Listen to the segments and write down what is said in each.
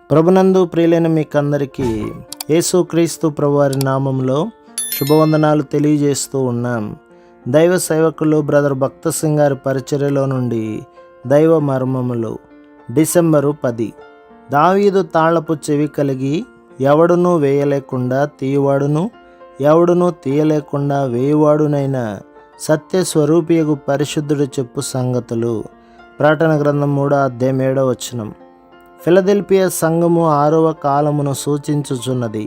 ప్రభునందు ప్రియులైన మీకందరికీ యేసుక్రీస్తు ప్రభువారి నామంలో శుభవందనాలు తెలియజేస్తూ ఉన్నాం. దైవ సేవకులు బ్రదర్ భక్త సింగ్ గారి పరిచర్యలో నుండి దైవ మర్మములు. డిసెంబరు 10. దావీదు తాళపు చెవి కలిగి ఎవడునూ వేయలేకుండా తీయవాడును, ఎవడునూ తీయలేకుండా వేయువాడునైన సత్యస్వరూపియగు పరిశుద్ధుడు చెప్పు సంగతులు. ప్రకటన గ్రంథం 3:7. ఫిలదెల్ఫియా సంఘము 6వ కాలమును సూచించుచున్నది.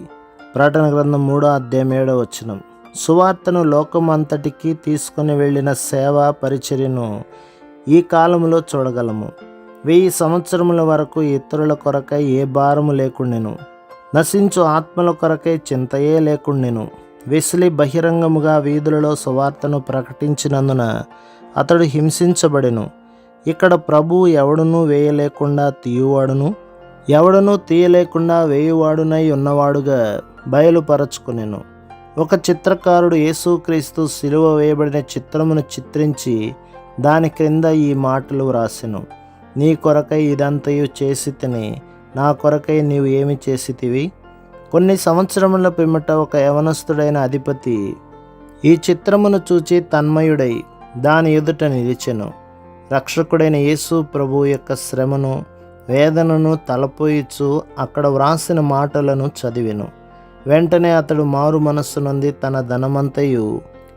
ప్రకటన గ్రంథం 3:7. సువార్తను లోకమంతటికి తీసుకొని వెళ్ళిన సేవా పరిచర్యను ఈ కాలములో చూడగలము. 1000 సంవత్సరముల వరకు ఇతరుల కొరకై ఏ భారము లేకుండెను, నశించు ఆత్మల కొరకై చింతయే లేకుండెను. వెస్లీ బహిరంగముగా వీధులలో సువార్తను ప్రకటించినందున అతడు హింసించబడెను. ఇక్కడ ప్రభువు ఎవడునూ వేయలేకుండా తీయువాడును, ఎవడునూ తీయలేకుండా వేయువాడునై ఉన్నవాడుగా బయలుపరచుకొనెను. ఒక చిత్రకారుడు యేసుక్రీస్తు సిలువ వేయబడిన చిత్రమును చిత్రించి దాని క్రింద ఈ మాటలు వ్రాసెను. నీ కొరకై ఇదంతయు చేసితిని, నా కొరకై నీవు ఏమి చేసితివి? కొన్ని సంవత్సరముల పిమ్మట ఒక యవనస్తుడైన అధిపతి ఈ చిత్రమును చూచి తన్మయుడై దాని ఎదుట నిలిచెను. రక్షకుడైన యేసు ప్రభువు యొక్క శ్రమను, వేదనను తలపోయిచు అక్కడ వ్రాసిన మాటలను చదివెను. వెంటనే అతడు మారు మనస్సు నొంది తన ధనమంతయు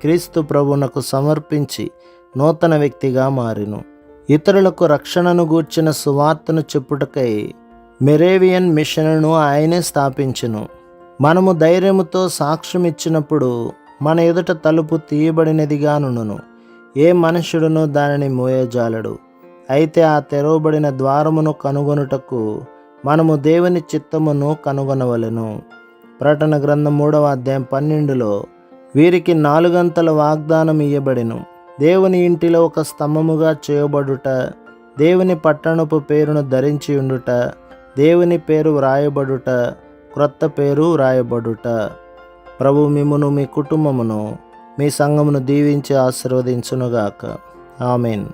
క్రీస్తు ప్రభువునకు సమర్పించి నూతన వ్యక్తిగా మారెను. ఇతరులకు రక్షణను గూర్చిన సువార్తను చెప్పుటకై మెరేవియన్ మిషన్ను ఆయనే స్థాపించెను. మనము ధైర్యముతో సాక్ష్యం ఇచ్చినప్పుడు మన ఎదుట తలుపు తీయబడినదిగా నుండును. ఏ మనుష్యుడును దానిని మూయజాలడు. అయితే ఆ తెరవబడిన ద్వారమును కనుగొనుటకు మనము దేవుని చిత్తమును కనుగొనవలెను. ప్రకటన గ్రంథం 3:12 వీరికి 4 అంతల వాగ్దానం ఇయ్యబడెను. దేవుని ఇంటిలో ఒక స్తంభముగా చేయబడుట, దేవుని పట్టణపు పేరును ధరించి ఉండుట, దేవుని పేరు వ్రాయబడుట, క్రొత్త పేరు వ్రాయబడుట. ప్రభు మిమ్మును, మీ కుటుంబమును, మీ సంఘమును దీవించి ఆశీర్వదించునుగాక. ఆమేన్.